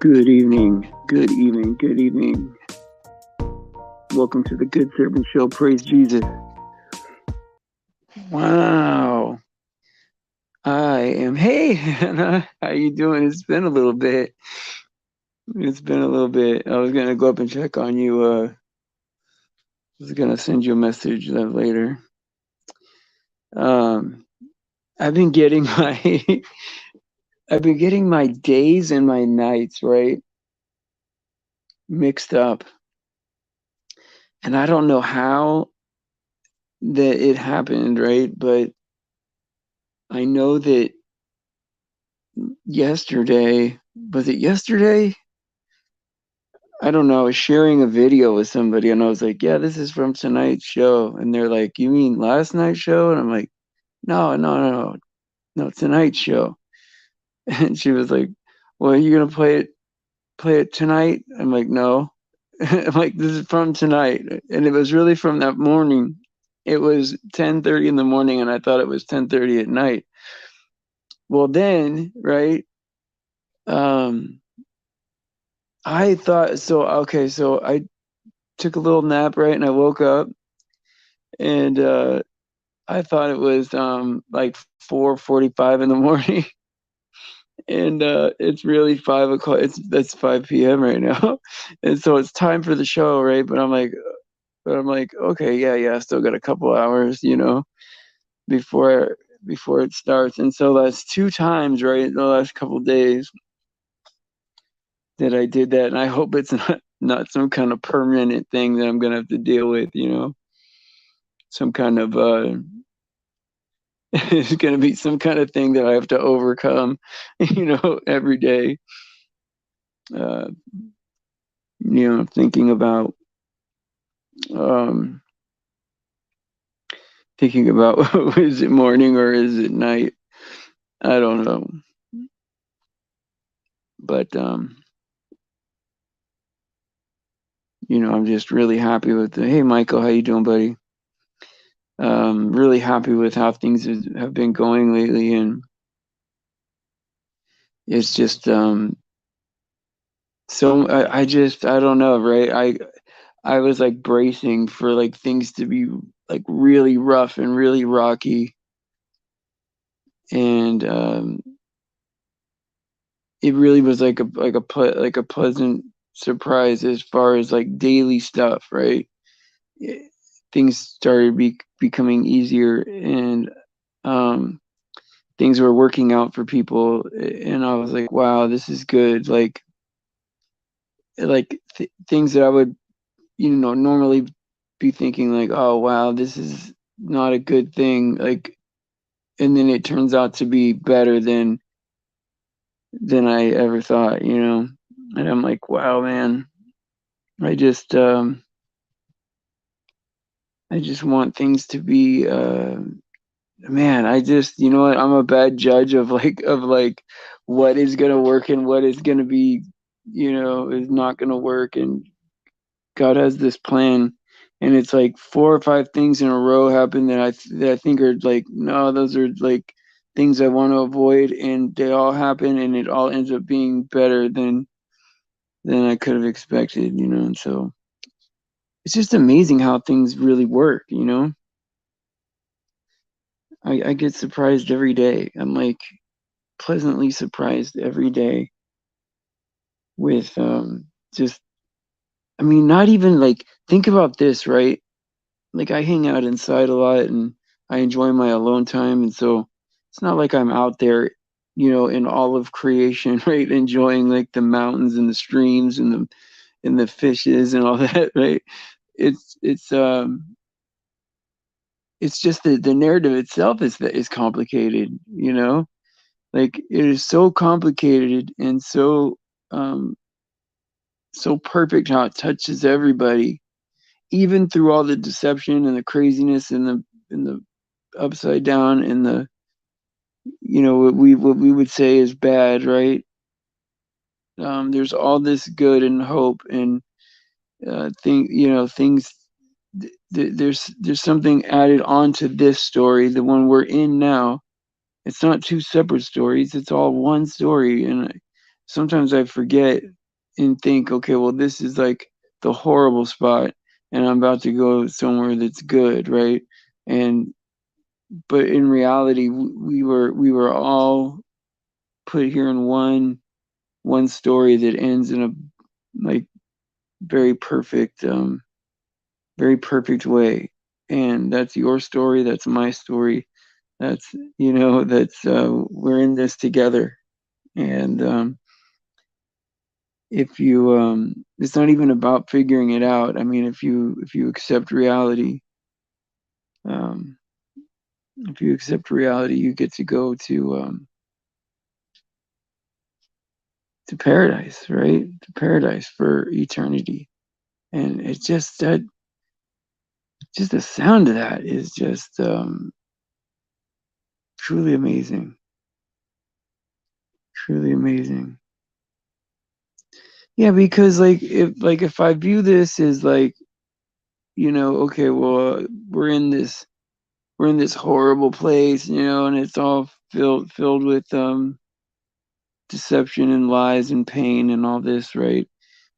Good evening, good evening, good evening. Welcome to the Good Servant Show. Praise Jesus. Wow. I am. Hey, Hannah. How you doing? It's been a little bit. It's been a little bit. I was going to go up and check on you. I was going to send you a message later. I've been getting my days and my nights, right, mixed up. And I don't know how that it happened, right? But I know that yesterday, was it yesterday? I don't know. I was sharing a video with somebody and I was like, yeah, this is from tonight's show. And they're like, you mean last night's show? And I'm like, no, tonight's show. And she was like, well, are you going to play it tonight? I'm like, no. I'm like, this is from tonight. And it was really from that morning. It was 10:30 in the morning and I thought it was 10:30 at night. Well, then, right? I thought so. Okay, so I took a little nap, right, and I woke up, and I thought it was like 4:45 in the morning, and it's really 5 o'clock. That's 5 p.m. right now, and so it's time for the show, right? But I'm like, okay, yeah, I still got a couple hours, before it starts, and so that's 2 times, right, in the last couple days that I did that, and I hope it's not some kind of permanent thing that I'm gonna have to deal with, some kind of it's gonna be some kind of thing that I have to overcome, every day. Uh, thinking about um is it morning or is it night? I don't know. But I'm just really happy with hey Michael, how you doing, buddy? Really happy with how things have been going lately, and it's just so I don't know, right? I was like bracing for like things to be like really rough and really rocky, and it really was like a pleasant surprise as far as like daily stuff, right? Things started becoming easier, and things were working out for people, and I was like, wow, this is good. Things that I would normally be thinking like, oh wow, this is not a good thing, like, and then it turns out to be better than I ever thought, and I'm like, wow, man, I just want things to be man, I just, you know what, I'm a bad judge of like what is gonna work and what is gonna be, is not gonna work, and God has this plan, and it's like 4 or 5 things in a row happen that I think are like, no, those are like things I want to avoid, and they all happen, and it all ends up being better than I could have expected, and so it's just amazing how things really work, I get surprised every day. I'm like pleasantly surprised every day with just, I mean, not even like, think about this, right? Like I hang out inside a lot and I enjoy my alone time, and so it's not like I'm out there, in all of creation, right? Enjoying like the mountains and the streams and the fishes and all that, right? It's it's um it's just the narrative itself is complicated, like it is so complicated and um so perfect how it touches everybody, even through all the deception and the craziness and the upside down and the, what we would say is bad, right? There's all this good and hope and things. There's something added onto this story, the one we're in now. It's not two separate stories; it's all one story, and sometimes I forget and think, okay, well, this is like the horrible spot, and I'm about to go somewhere that's good, right? And but in reality, we were all put here in one story that ends in a like very perfect very perfect way. And that's your story, that's my story, that's that's we're in this together. And if you it's not even about figuring it out. I mean, if you accept reality, um if you accept reality, you get to go to paradise, right? To paradise for eternity. And it's just the sound of that is just truly amazing. Truly amazing. Yeah, because if I view this as like, okay, well, we're in this horrible place, and it's all filled with deception and lies and pain and all this, right?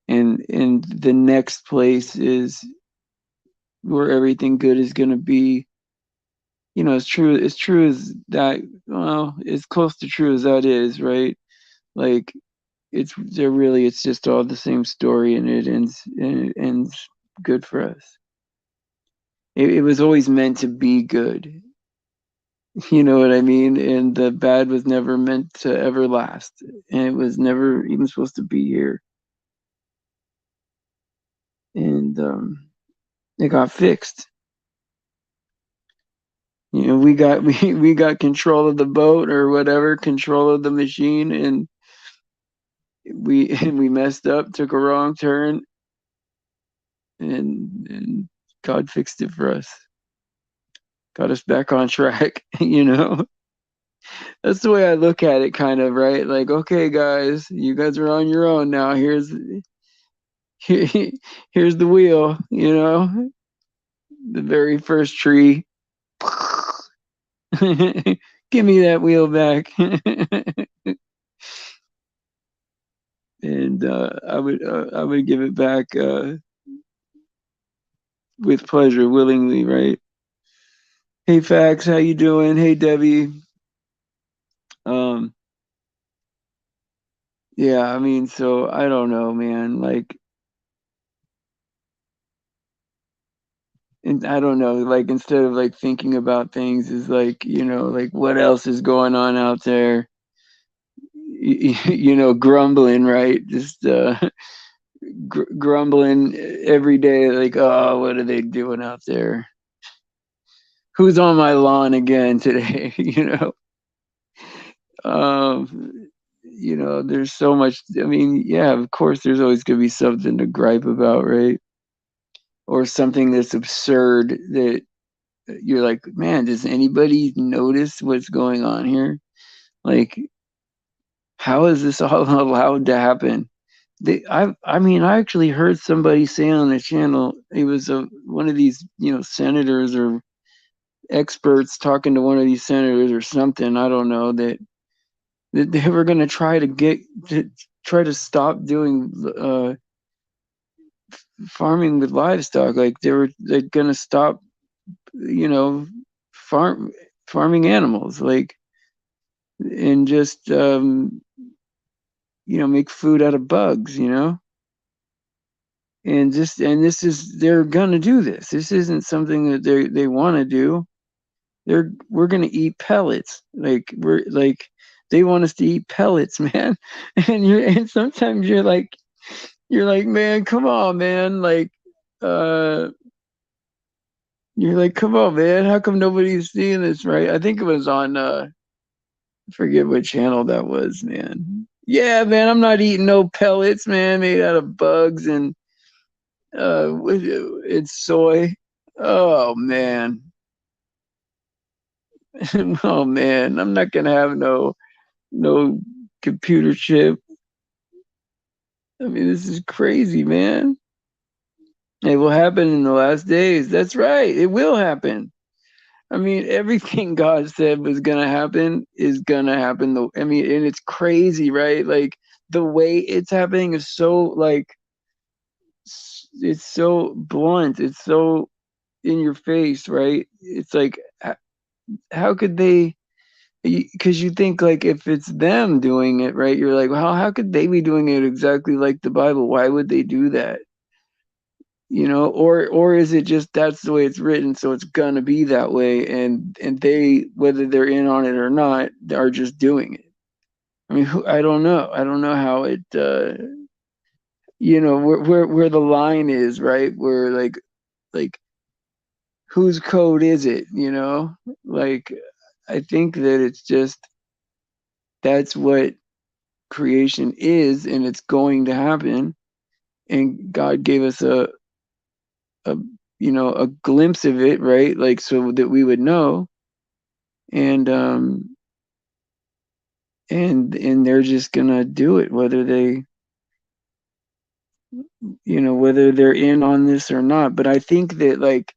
And the next place is where everything good is going to be. As true as that, well, as close to true as that is, right? Like it's just all the same story, and it ends good for us. It was always meant to be good. You know what I mean? And the bad was never meant to ever last, and it was never even supposed to be here. And it got fixed. We got control of the boat or whatever, control of the machine, and we messed up, took a wrong turn, and God fixed it for us, got us back on track. That's the way I look at it, kind of, right? Like, okay, guys, you guys are on your own now. Here, here's the wheel. The very first tree. Give me that wheel back. And I would give it back with pleasure, willingly, right? Hey, Fax, how you doing? Hey, Debbie. Um, yeah, I mean, so I don't know, man. Like, and I don't know, like instead of like thinking about things is like, like what else is going on out there? Grumbling, right? Just grumbling every day, like, oh, what are they doing out there? Who's on my lawn again today? There's so much. I mean, yeah, of course, there's always gonna be something to gripe about, right? Or something that's absurd that you're like, man, does anybody notice what's going on here? Like, how is this all allowed to happen? I mean, I actually heard somebody say on the channel, it was one of these, senators or experts talking to one of these senators or something. I don't know that they were going to try to stop doing farming with livestock. Like they're going to stop, you know, farm farming animals, like, and just make food out of bugs, and this is they're gonna do this. This isn't something that they want to do. We're gonna eat pellets. Like we're like they want us to eat pellets, man. And sometimes you're like, man, come on, man. Uh you're like, come on, man. How come nobody's seeing this, right? I think it was on I forget what channel that was, man. Yeah, man, I'm not eating no pellets, man, made out of bugs and it's soy. Oh man. Oh man, I'm not gonna have no computer chip. I mean, this is crazy, man. It will happen in the last days. That's right. It will happen. I mean, everything God said was gonna happen is gonna happen. Though, I mean, and it's crazy, right? Like the way it's happening is so like it's so blunt, it's so in your face, right? It's like how could they, because you think like if it's them doing it, right, you're like, well, how could they be doing it exactly like the Bible? Why would they do that? Or is it just that's the way it's written, so it's gonna be that way, and they, whether they're in on it or not, are just doing it. I mean, I don't know how it where the line is, right? Where like whose code is it, like I think that it's just that's what creation is, and it's going to happen, and God gave us a a glimpse of it, right? Like so that we would know, and and they're just gonna do it whether they whether they're in on this or not. But I think that like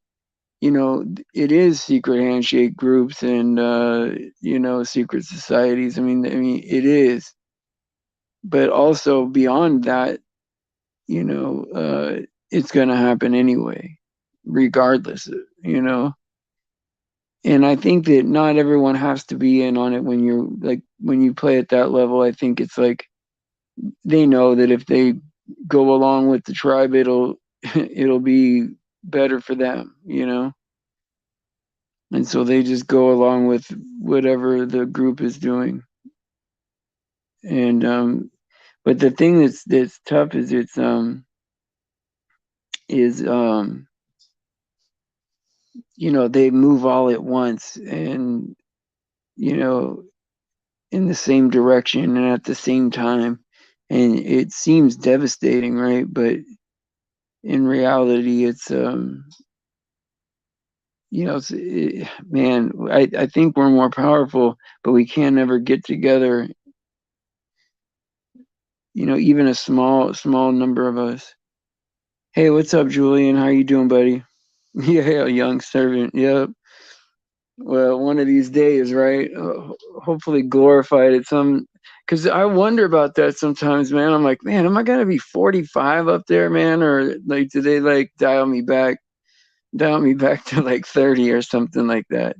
it is secret handshake groups and secret societies. I mean it is, but also beyond that, it's gonna happen anyway, regardless, and I think that not everyone has to be in on it when you're like when you play at that level. I think it's like they know that if they go along with the tribe, it'll be better for them, and so they just go along with whatever the group is doing. And but the thing that's tough is is they move all at once, and you know in the same direction and at the same time, and it seems devastating, right? But in reality, it's man, I think we're more powerful, but we can't ever get together, even a small number of us. Hey, what's up, Julian? How you doing, buddy? Yeah, young servant. Yep. Well, one of these days, right? Hopefully glorified at some. Because I wonder about that sometimes, man. I'm like, man, am I gonna be 45 up there, man, or like, do they like dial me back to like 30 or something like that?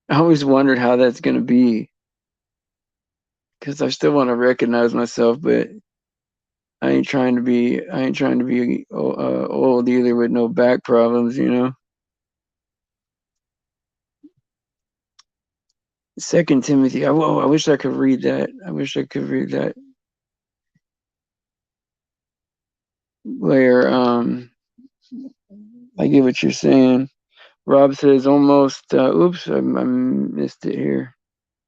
I always wondered how that's gonna be because I still want to recognize myself, but I ain't trying to be old either with no back problems. Second Timothy. Whoa, I wish I could read that. I wish I could read that. Where I get what you're saying. Rob says almost. Oops, I missed it here.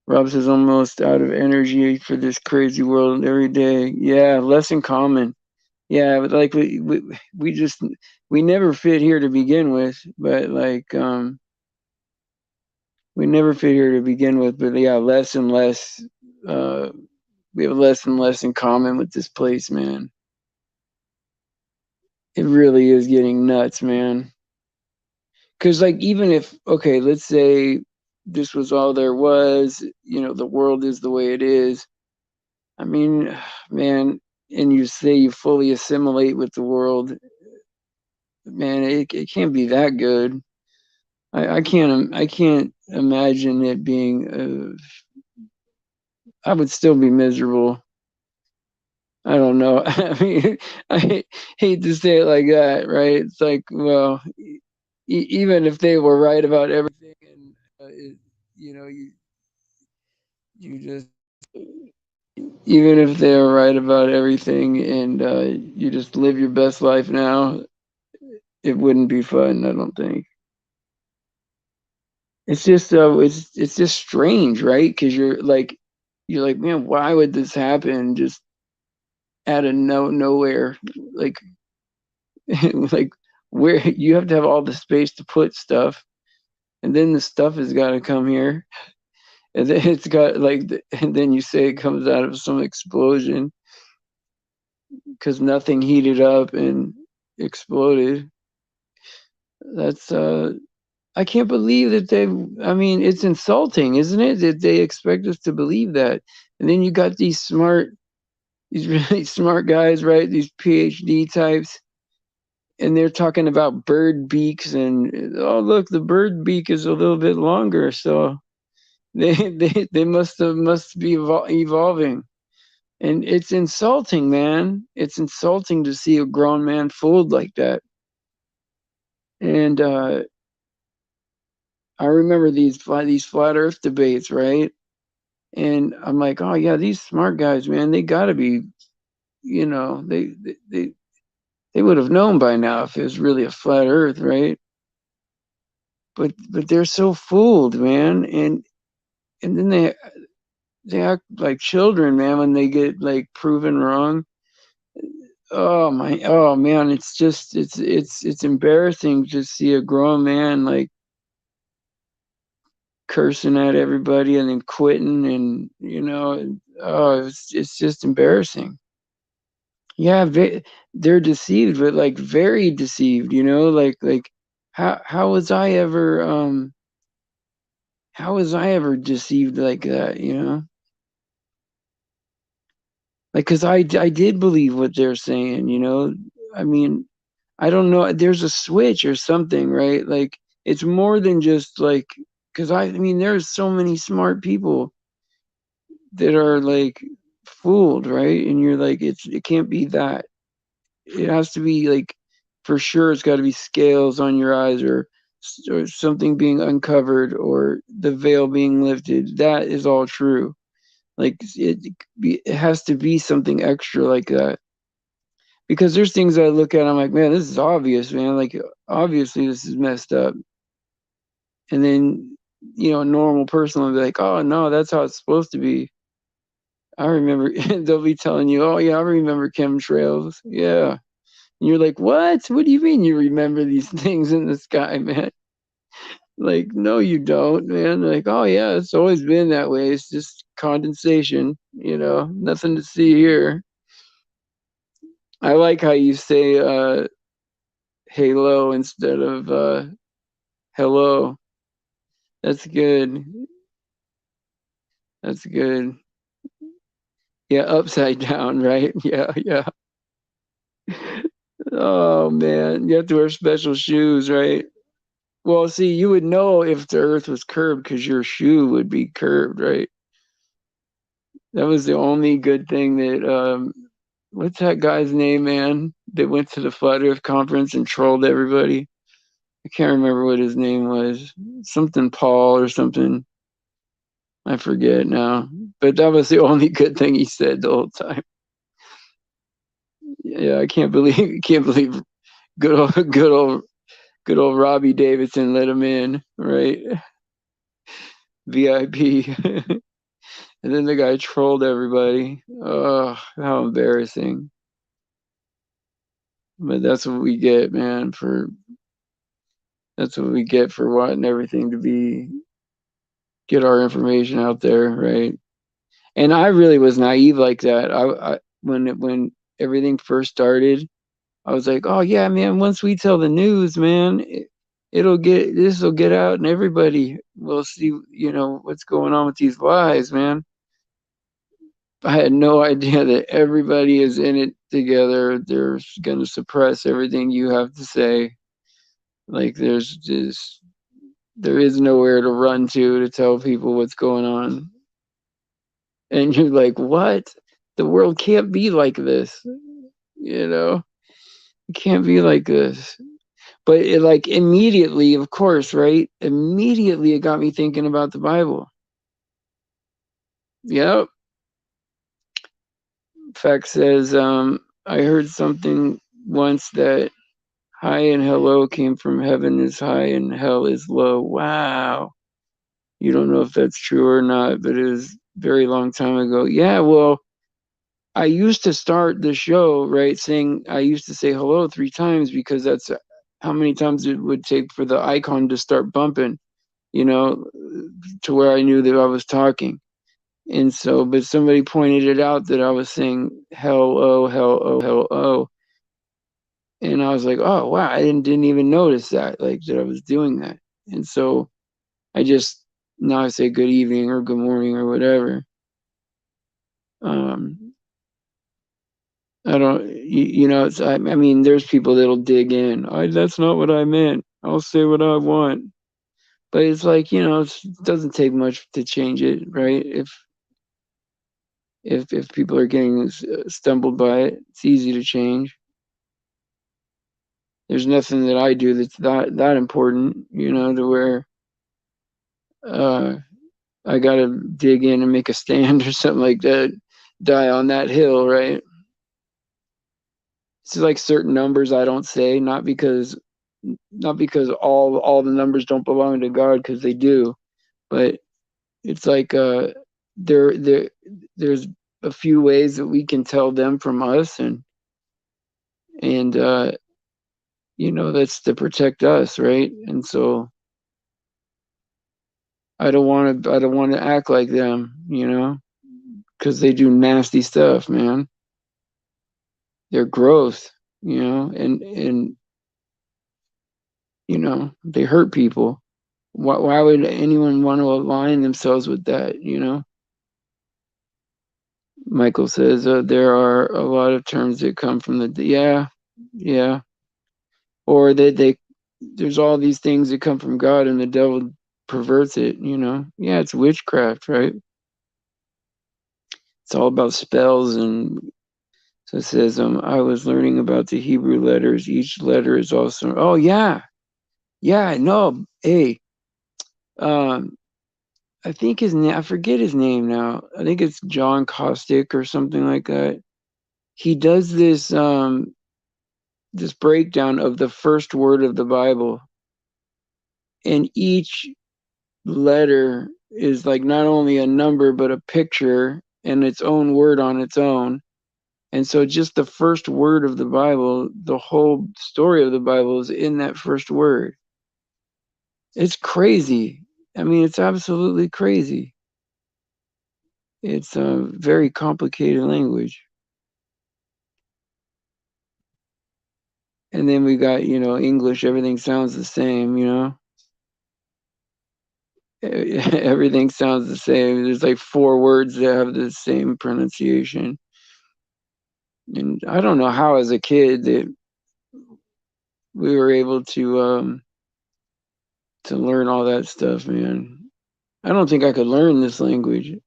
Rob says almost out of energy for this crazy world every day. Yeah, less in common. Yeah, but like we just we never fit here to begin with, but like we never fit here to begin with. But yeah, less and less. Uh, we have less and less in common with this place, man. It really is getting nuts, man. Because like even if okay, let's say this was all there was, the world is the way it is. I mean, man, and you say you fully assimilate with the world, man, it can't be that good. I can't imagine it being. I would still be miserable. I don't know. I mean, I hate to say it like that, right? It's like, well, even if they were right about everything, and you just even if they're right about everything, and you just live your best life now, it wouldn't be fun. I don't think. It's just strange, right? Because you're like, man, why would this happen? Just out of nowhere, like like where you have to have all the space to put stuff, and then the stuff has got to come here, and then it's got like, and then you say it comes out of some explosion because nothing heated up and exploded. That's I can't believe that they, I mean, it's insulting, isn't it? That they expect us to believe that. And then you got these really smart guys, right? These PhD types, and they're talking about bird beaks and, oh, look, the bird beak is a little bit longer. So they must be evolving. And it's insulting, man. It's insulting to see a grown man fooled like that. And I remember these flat Earth debates, right? And I'm like, oh yeah, these smart guys, man, they got to be, you know, they would have known by now if it was really a flat Earth, right? But they're so fooled, man, and then they act like children, man, when they get like proven wrong. Oh man, it's just it's embarrassing to see a grown man like cursing at everybody and then quitting, and oh, it's just embarrassing. Yeah, they're deceived, but like very deceived, like how was I ever deceived like that, like because I did believe what they're saying, I mean, I don't know, there's a switch or something, right? Like it's more than just like, because I mean there's so many smart people that are like fooled, right? And you're like, it can't be that. It has to be like, for sure it's got to be scales on your eyes, or something being uncovered, or the veil being lifted. That is all true. Like it has to be something extra like that, because there's things I look at, I'm like, man, this is obvious, man, like obviously this is messed up. And then a normal person will be like, oh no, that's how it's supposed to be. I remember they'll be telling you, oh yeah, I remember chemtrails. Yeah. And you're like, what? What do you mean you remember these things in the sky, man? Like, no, you don't, man. Like, oh yeah, it's always been that way. It's just condensation, nothing to see here. I like how you say halo instead of hello. That's good. That's good. Yeah, upside down, right? Yeah, yeah. Oh man, you have to wear special shoes, right? Well, see, you would know if the earth was curved because your shoe would be curved, right? That was the only good thing that what's that guy's name, man, that went to the Flat Earth conference and trolled everybody? I can't remember what his name was. Something Paul or something. I forget now. But that was the only good thing he said the whole time. Yeah, I can't believe good old Robbie Davidson let him in, right? VIP. And then the guy trolled everybody. Oh, how embarrassing. But that's what we get for wanting everything to get our information out there, right? And I really was naive like that. When everything first started, I was like, oh yeah, man, once we tell the news, man, this will get out and everybody will see, what's going on with these lies, man. I had no idea that everybody is in it together. They're going to suppress everything you have to say. Like there is nowhere to run to tell people what's going on. And you're like, what? The world can't be like this. It can't be like this. But it, like, immediately, of course, right? Immediately it got me thinking about the Bible. Yep. Fact says, I heard something once that high and hello came from heaven is high and hell is low. Wow. You don't know if that's true or not, but it was a very long time ago. Yeah, well, I used to start the show, right, saying I used to say hello 3 times because that's how many times it would take for the icon to start bumping, you know, to where I knew that I was talking. And so, but somebody pointed it out that I was saying hello, hello, hello. And I was like, oh, wow, I didn't even notice that, like, that I was doing that. And so I just now I say good evening or good morning or whatever. I don't, you know, it's, I mean, there's people that'll dig in. That's not what I meant. I'll say what I want. But it's like, you know, it doesn't take much to change it, right? If people are getting stumbled by it, it's easy to change. There's nothing that I do that's that important, you know, to where uh, I gotta dig in and make a stand or something like that, die on that hill, right? It's like certain numbers I don't say, not because all the numbers don't belong to God, because they do, but it's like there there's a few ways that we can tell them from us, and you know, that's to protect us, right? And so I don't want to act like them, you know, because they do nasty stuff, man. They're gross, you know, and you know, they hurt people. Why would anyone want to align themselves with that, you know? Michael says there are a lot of terms that come from yeah, or that they there's all these things that come from God and the devil perverts it, you know? Yeah, it's witchcraft, right? It's all about spells. And so it says, I was learning about the Hebrew letters. Each letter is also, oh yeah, no, hey, um, I think his name, I forget his name now. I think it's John Caustic or something like that. He does this breakdown of the first word of the Bible, and each letter is like not only a number but a picture and its own word on its own. And so just the first word of the Bible, the whole story of the Bible is in that first word. It's crazy. I mean, it's absolutely crazy. It's a very complicated language. And then we got, you know, English, everything sounds the same, you know? Everything sounds the same. There's like four words that have the same pronunciation. And I don't know how, as a kid, that we were able to learn all that stuff, man. I don't think I could learn this language.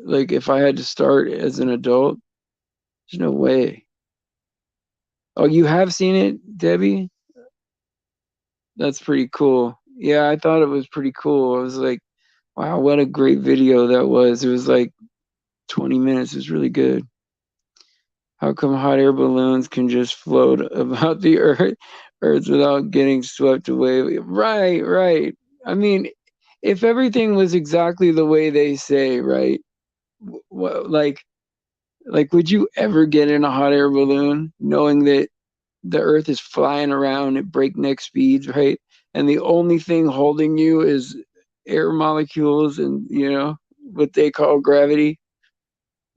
Like if I had to start as an adult, there's no way. Oh, you have seen it, Debbie? That's pretty cool. Yeah, I thought it was pretty cool. I was like, wow, what a great video that was. It was like 20 minutes. It was really good. How come hot air balloons can just float about the earth without getting swept away? Right, right. I mean, if everything was exactly the way they say, right? Like, would you ever get in a hot air balloon knowing that the earth is flying around at breakneck speeds, right? And the only thing holding you is air molecules and, you know, what they call gravity.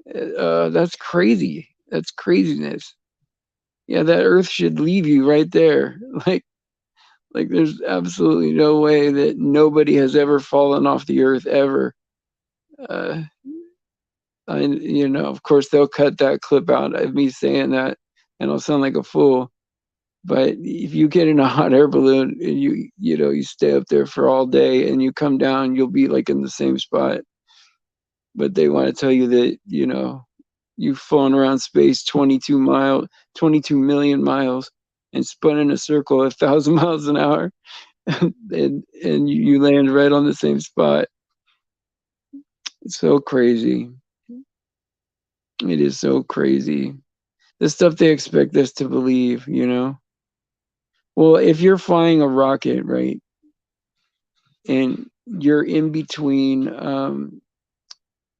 That's crazy. That's craziness. Yeah, that earth should leave you right there. Like there's absolutely no way that nobody has ever fallen off the earth ever. Uh, you know, of course they'll cut that clip out of me saying that, and I'll sound like a fool. But if you get in a hot air balloon and you know, you stay up there for all day and you come down, you'll be like in the same spot. But they want to tell you that, you know, you've flown around space 22 million miles and spun in a circle 1,000 miles an hour, and you land right on the same spot. It's so crazy. It is so crazy. The stuff they expect us to believe, you know? Well, if you're flying a rocket, right, and you're in between,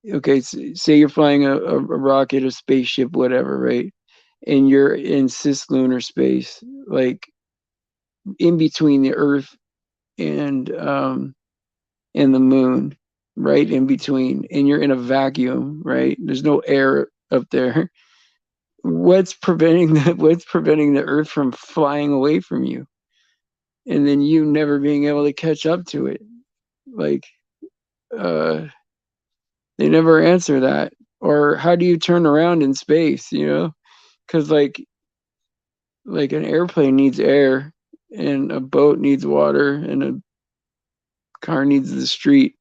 okay, say you're flying a rocket, a spaceship, whatever, right? And you're in cislunar space, like in between the Earth and the moon, right in between, and you're in a vacuum, right? There's no air up there. What's preventing the Earth from flying away from you? and then you never being able to catch up to it. Like, uh, they never answer that. Or how do you turn around in space, you know? Because like an airplane needs air, and a boat needs water, and a car needs the street.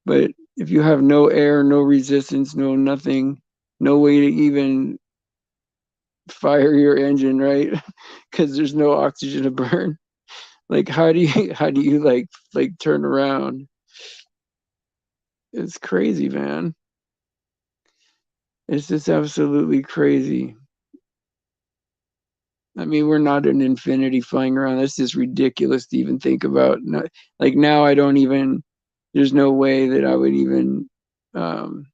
But if you have no air, no resistance, no nothing, no way to even fire your engine, right? Because there's no oxygen to burn. Like, how do you like turn around? It's crazy, man. It's just absolutely crazy. I mean, we're not an infinity flying around. That's just ridiculous to even think about. Like now, I don't even. There's no way that I would even. Um,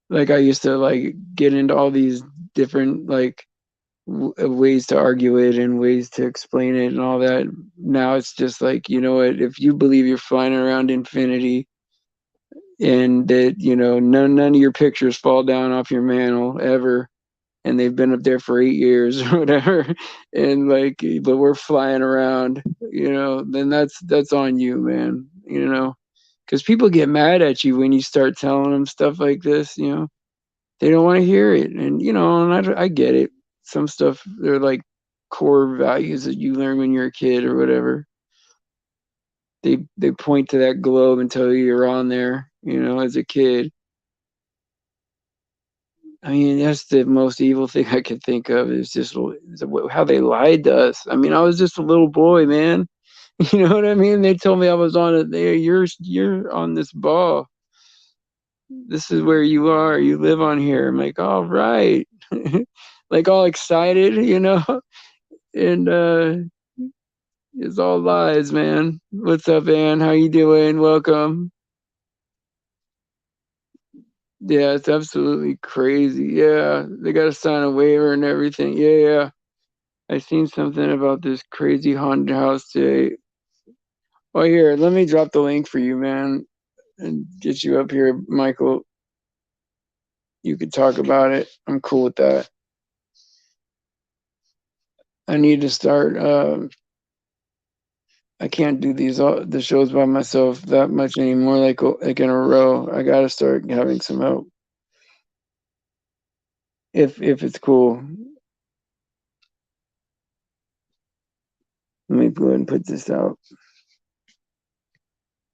like I used to like get into all these different like ways to argue it and ways to explain it and all that. Now it's just like, you know what? If you believe you're flying around infinity and that none of your pictures fall down off your mantle ever, and they've been up there for 8 years or whatever, and like, but we're flying around, then that's on you, man. Because people get mad at you when you start telling them stuff like this. They don't want to hear it, and I get it. Some stuff, they're like core values that you learn when you're a kid or whatever. They point to that globe and tell you you're on there, as a kid. I mean, that's the most evil thing I could think of, is just how they lied to us. I mean, I was just a little boy, man. You know what I mean? They told me I was on it. There, you're on this ball. This is where you are. You live on here. I'm like, all right. Like all excited, and it's all lies, man. What's up, Ann? How you doing? Welcome. Yeah, it's absolutely crazy. Yeah, they got to sign a waiver and everything. Yeah, yeah. I seen something about this crazy haunted house today. Oh, here, let me drop the link for you, man, and get you up here, Michael. You could talk about it. I'm cool with that. I need to start. I can't do the shows by myself that much anymore. Like in a row. I gotta start having some help. If it's cool, let me go ahead and put this out.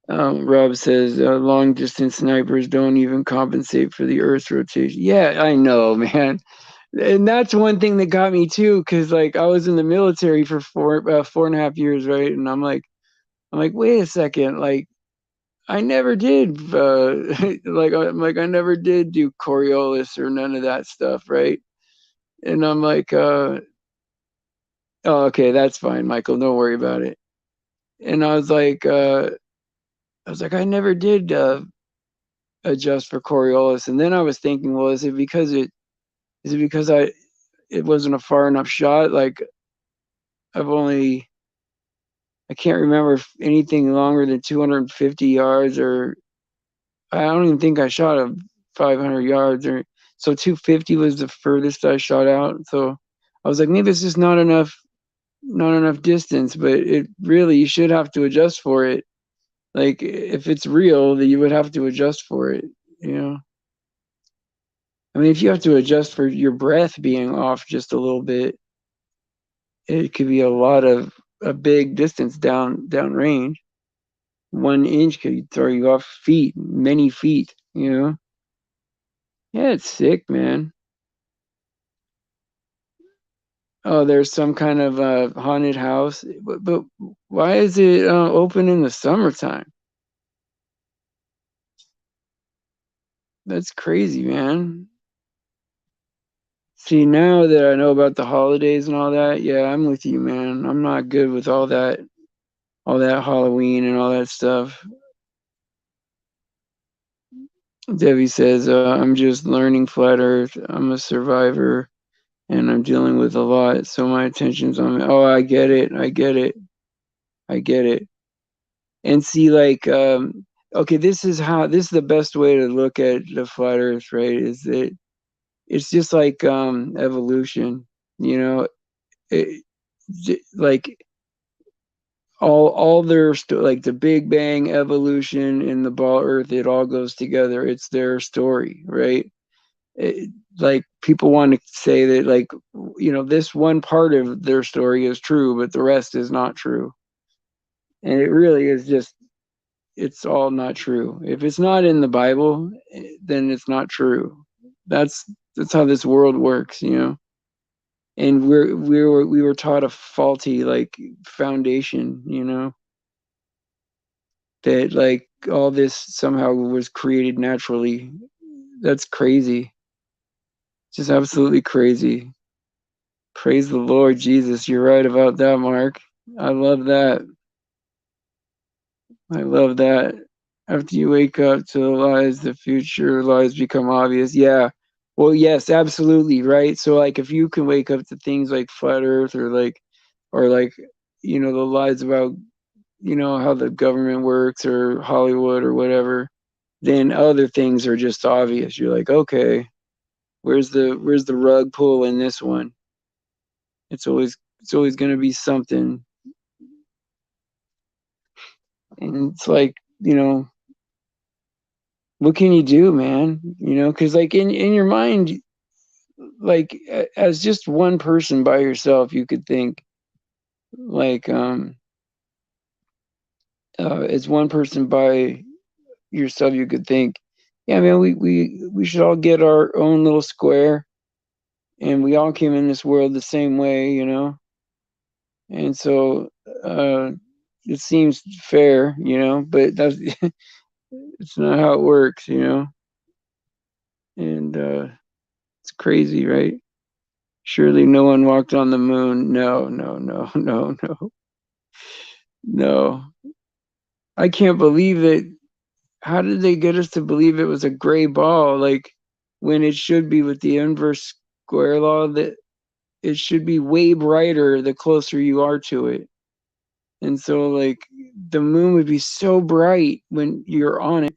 Rob says long distance snipers don't even compensate for the Earth's rotation. Yeah, I know, man. And that's one thing that got me too, because like I was in the military for 4.5 years, right? And I'm like, wait a second, like I never did, like I never did do Coriolis or none of that stuff, right? And I'm like, oh, okay, that's fine, Michael, don't worry about it. And I was like, I never did adjust for Coriolis, and then I was thinking, well, is it because it wasn't a far enough shot? Like I've only I can't remember if anything longer than 250 yards, or I don't even think I shot a 500 yards, or so 250 was the furthest I shot out. So I was like, maybe it's just not enough distance, but it really, you should have to adjust for it. Like if it's real, then you would have to adjust for it, you know. I mean, if you have to adjust for your breath being off just a little bit, it could be a big distance downrange. 1 inch could throw you off many feet, you know? Yeah, it's sick, man. Oh, there's some kind of haunted house. But why is it open in the summertime? That's crazy, man. See, now that I know about the holidays and all that, yeah, I'm with you, man. I'm not good with all that Halloween and all that stuff. Debbie says, I'm just learning flat earth. I'm a survivor and I'm dealing with a lot, so my attention's on me. Oh, I get it. I get it. I get it. And see, like, okay, this is the best way to look at the flat earth, right? Is that it's just like evolution, you know? It, like all their like the Big Bang, evolution, and the ball Earth, it all goes together. It's their story, right? Like people want to say that, like, this one part of their story is true, but the rest is not true. And it really is just, it's all not true. If it's not in the Bible, then it's not true. That's that's how this world works. And we were taught a faulty, like, foundation. That, like, all this somehow was created naturally. That's crazy. Just absolutely crazy. Praise the Lord Jesus. You're right about that, Mark. I love that. I love that. After you wake up to the lies, the future lies become obvious. Yeah. Well, yes, absolutely, right? So, like, if you can wake up to things like flat Earth, or like, the lies about, how the government works, or Hollywood, or whatever, then other things are just obvious. You're like, okay, where's the rug pull in this one? It's always going to be something. And it's like, what can you do, man? Because, like, in your mind, like, as just one person by yourself, you could think, like, as one person by yourself, you could think, yeah, man, we should all get our own little square, and we all came in this world the same way. And so, it seems fair, but that's it's not how it works. And it's crazy, right? Surely no one walked on the moon. No, no, no, no, no, no. I can't believe it. How did they get us to believe it was a gray ball? Like, when it should be, with the inverse square law, that it should be way brighter the closer you are to it. And so, like, the moon would be so bright when you're on it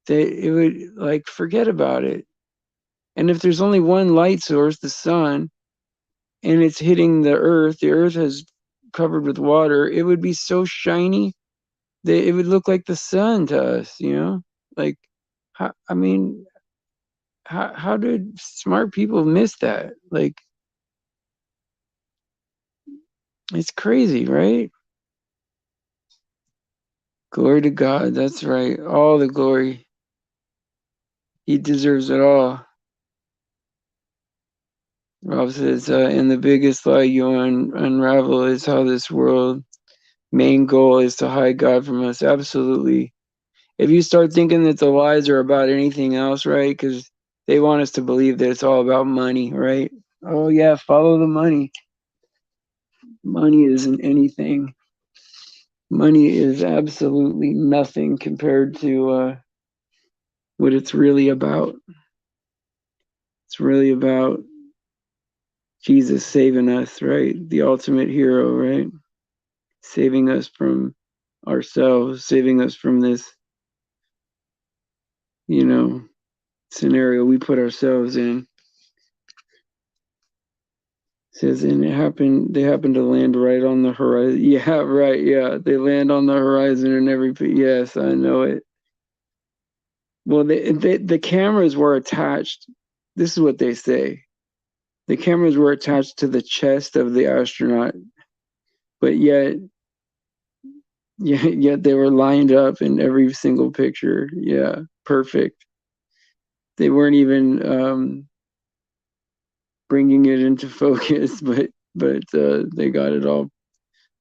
that it would, like, forget about it. And if there's only one light source, the sun, and it's hitting the earth is covered with water, it would be so shiny that it would look like the sun to us. Like, I mean, how did smart people miss that? Like, it's crazy, right? Glory to God. That's right. All the glory. He deserves it all. Rob says, and the biggest lie you unravel is how this world main goal is to hide God from us. Absolutely. If you start thinking that the lies are about anything else, right? Because they want us to believe that it's all about money, right? Oh, yeah, follow the money. Money isn't anything. Money is absolutely nothing compared to what it's really about. It's really about Jesus saving us, right? The ultimate hero, right? Saving us from ourselves, saving us from this, you know, scenario we put ourselves in. Says, and they happened to land right on the horizon. Yeah, right. Yeah, they land on the horizon and everything. Yes, I know it. Well, the cameras were attached. This is what they say. The cameras were attached to the chest of the astronaut, but yet they were lined up in every single picture. Yeah, perfect. They weren't even bringing it into focus, but they got it all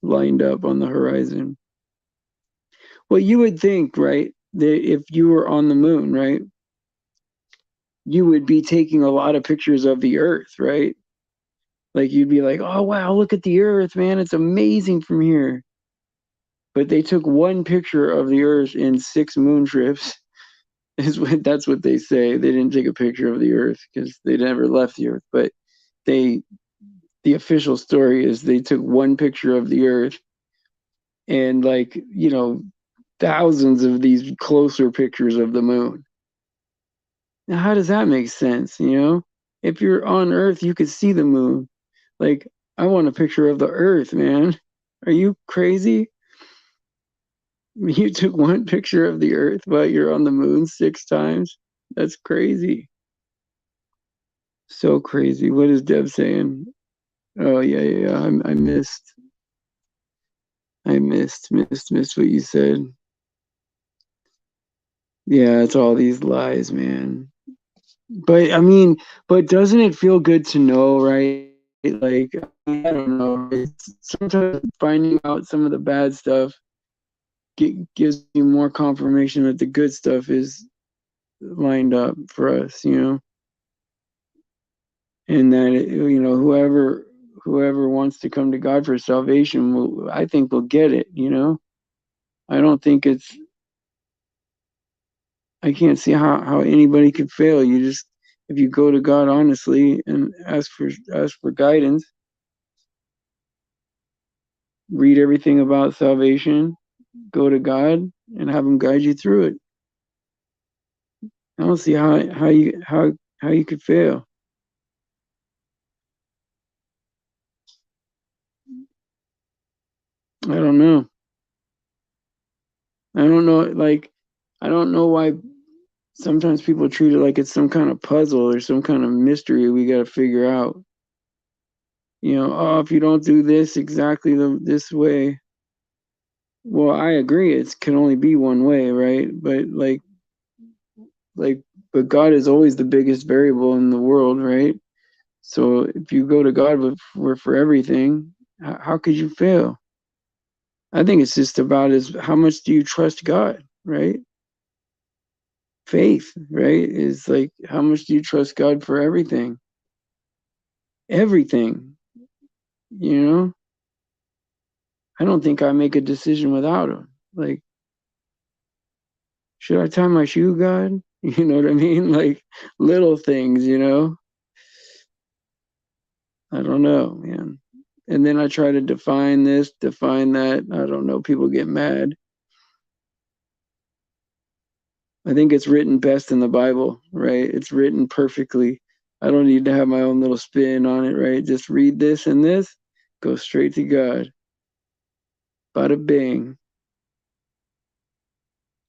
lined up on the horizon. Well, you would think, right, that if you were on the moon, right, you would be taking a lot of pictures of the Earth, right? Like, you'd be like, oh, wow, look at the Earth, man. It's amazing from here. But they took one picture of the Earth in 6 moon trips. That's what they say. They didn't take a picture of the Earth because they never left the Earth. But they, the official story is they took one picture of the Earth, and, like, thousands of these closer pictures of the moon. Now, how does that make sense? If you're on Earth, you could see the moon. Like, I want a picture of the earth, man. Are you crazy? You took one picture of the earth, but you're on the moon 6 times? That's crazy. So crazy. What is Deb saying? Oh yeah, yeah, yeah. I missed what you said. Yeah, it's all these lies, man. But I mean, but doesn't it feel good to know, right? Like, I don't know. Sometimes finding out some of the bad stuff gives you more confirmation that the good stuff is lined up for us, and that whoever wants to come to God for salvation I think will get it. I don't think I can't see how anybody could fail. You just if you go to God honestly and ask for guidance, read everything about salvation, go to God and have him guide you through it. I don't see how you could fail. I don't know. I don't know like I don't know why sometimes people treat it like it's some kind of puzzle or some kind of mystery we got to figure out. Oh, if you don't do this exactly this way, well, I agree. It can only be one way, right? But like, but God is always the biggest variable in the world, right? So if you go to God for everything, how could you fail? I think it's just about is how much do you trust God, right? Faith, right? Is like how much do you trust God for everything? Everything, you know? I don't think I make a decision without him. Like, should I tie my shoe, God? You know what I mean? Like little things. I don't know, man. And then I try to define this, define that. I don't know. People get mad. I think it's written best in the Bible, right? It's written perfectly. I don't need to have my own little spin on it, right? Just read this and this, go straight to God. Bada bing.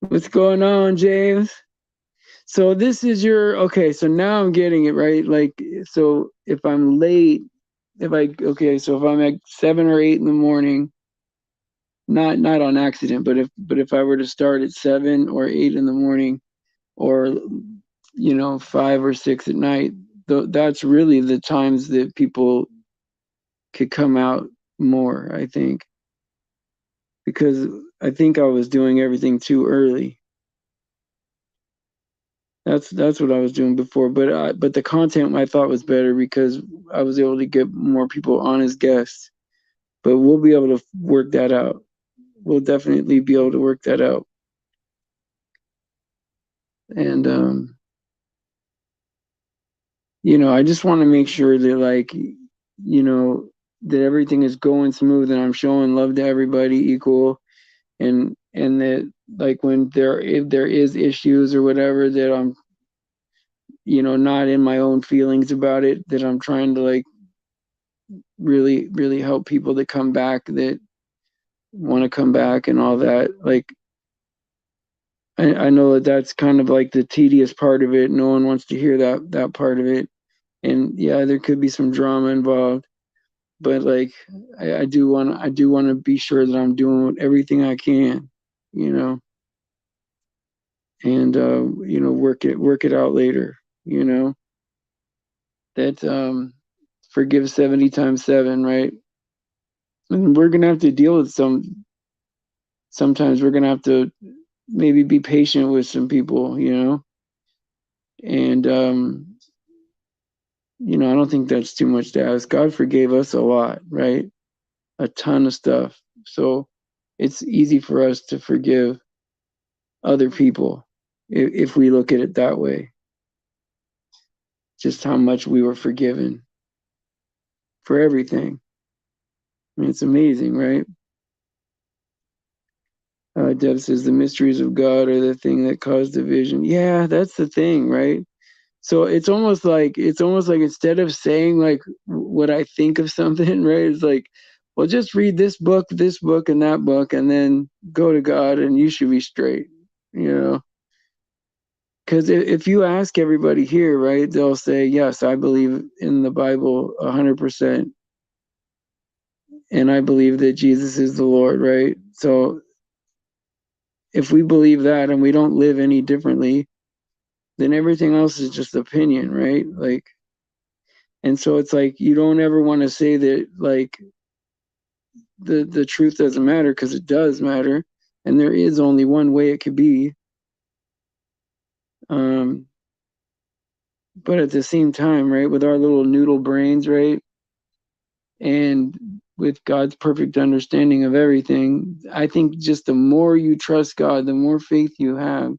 What's going on, James? So this is your okay. So now I'm getting it right. Like, so if I'm late, so if I'm at 7 or 8 in the morning, not on accident, but if I were to start at 7 or 8 in the morning, or 5 or 6 at night, that's really the times that people could come out more. I think because I think I was doing everything too early. That's what I was doing before, but the content I thought was better because I was able to get more people on as guests. But we'll be able to work that out. We'll definitely be able to work that out. And I just want to make sure that that everything is going smooth and I'm showing love to everybody equal, and that like when if there is issues or whatever, that I'm not in my own feelings about it, that I'm trying to like really really help people that come back, that want to come back and all that. Like I know that that's kind of like the tedious part of it. No one wants to hear that part of it, and yeah, there could be some drama involved, but like I do want to be sure that I'm doing everything I can, you know, and work it out later, you know. That forgive 70 times 7, right? And we're gonna have to deal with sometimes we're gonna have to maybe be patient with some people, and I don't think that's too much to ask. God forgave us a lot, right? A ton of stuff. So it's easy for us to forgive other people if we look at it that way. Just how much we were forgiven for everything. I mean, it's amazing, right? Deb says the mysteries of God are the thing that cause division. Yeah, that's the thing, right? So it's almost like instead of saying like what I think of something, right? It's like, well, just read this book, and that book, and then go to God, and you should be straight, you know. Because if you ask everybody here, right, they'll say, yes, I believe in the Bible 100%, and I believe that Jesus is the Lord, right? So if we believe that and we don't live any differently, then everything else is just opinion, right? Like, and so it's like you don't ever want to say that like the truth doesn't matter, because it does matter, and there is only one way it could be. Um, but at the same time, right, with our little noodle brains, right, and with God's perfect understanding of everything, I think just the more you trust God, the more faith you have,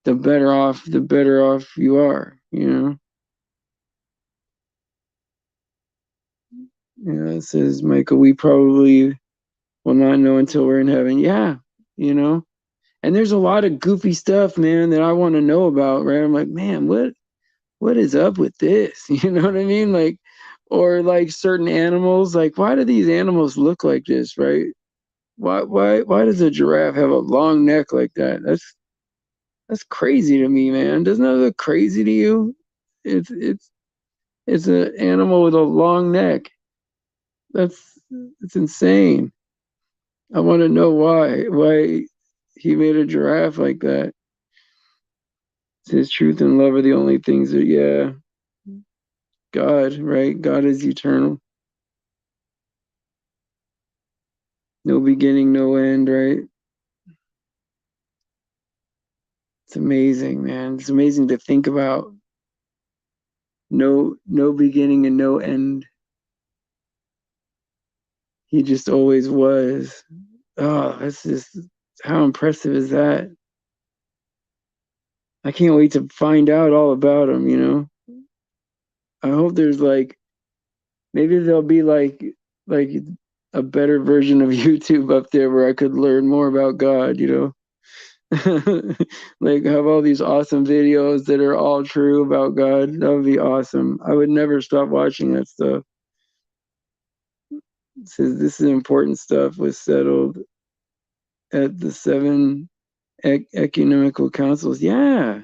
the better off you are, you know. Yeah, it says, Michael, we probably will not know until we're in heaven. Yeah, you know. And there's a lot of goofy stuff, man, that I want to know about, right? I'm like, man, what is up with this? You know what I mean? Like, or like certain animals, like why do these animals look like this, right? Why does a giraffe have a long neck like that? That's crazy to me, man. Doesn't that look crazy to you? It's an animal with a long neck. That's it's insane. I want to know why he made a giraffe like that. His truth and love are the only things that, yeah, God, right? God is eternal. No beginning, no end, right? It's amazing, man. It's amazing to think about. No beginning and no end. He just always was. Oh, that's just, how impressive is that? I can't wait to find out all about him, you know? I hope there's like, maybe there'll be like a better version of YouTube up there where I could learn more about God, you know? Like have all these awesome videos that are all true about God. That would be awesome. I would never stop watching that stuff. It says this is important stuff was settled at the seven ecumenical councils. Yeah,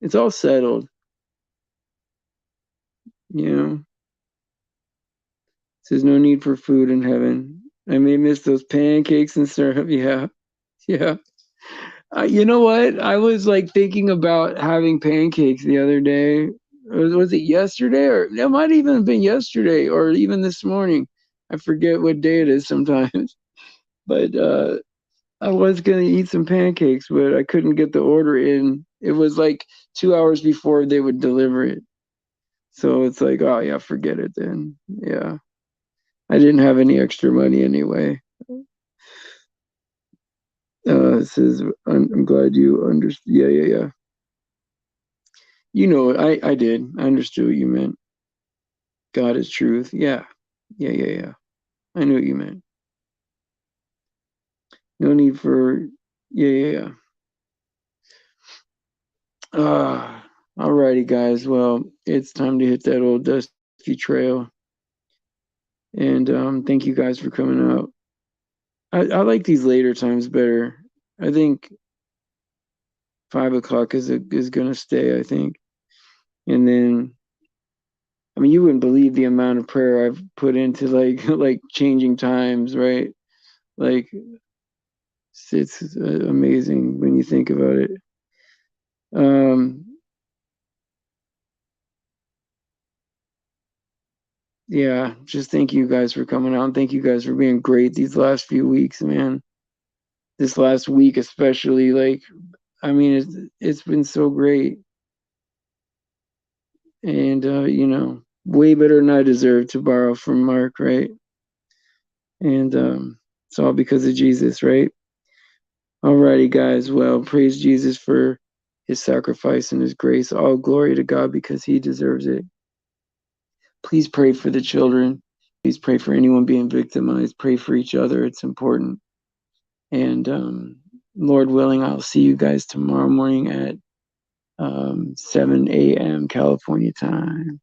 it's all settled. You know, it says no need for food in heaven. I may miss those pancakes and syrup. Yeah, yeah. You know what? I was like thinking about having pancakes the other day. Was it yesterday? Or it might even have been yesterday or even this morning. I forget what day it is sometimes. But I was gonna eat some pancakes, but I couldn't get the order in. It was like 2 hours before they would deliver it. So it's like, oh yeah, forget it then. Yeah. I didn't have any extra money anyway. It says, I'm glad you understood. Yeah, yeah, yeah. You know, I did. I understood what you meant. God is truth. Yeah. Yeah, yeah, yeah. I knew what you meant. No need for, yeah, yeah, yeah. Alrighty, guys. Well, it's time to hit that old dusty trail. And thank you guys for coming out. I like these later times better. I think 5 o'clock is gonna stay, I think. And then, I mean, you wouldn't believe the amount of prayer I've put into like like changing times, right? Like it's amazing when you think about it. Um, yeah, just thank you guys for coming out. And thank you guys for being great these last few weeks, man. This last week especially, like, I mean, it's been so great, and you know, way better than I deserve to borrow from Mark, right? And it's all because of Jesus, right? Alrighty, guys. Well, praise Jesus for his sacrifice and his grace. All glory to God because he deserves it. Please pray for the children. Please pray for anyone being victimized. Pray for each other. It's important. And Lord willing, I'll see you guys tomorrow morning at 7 a.m. California time.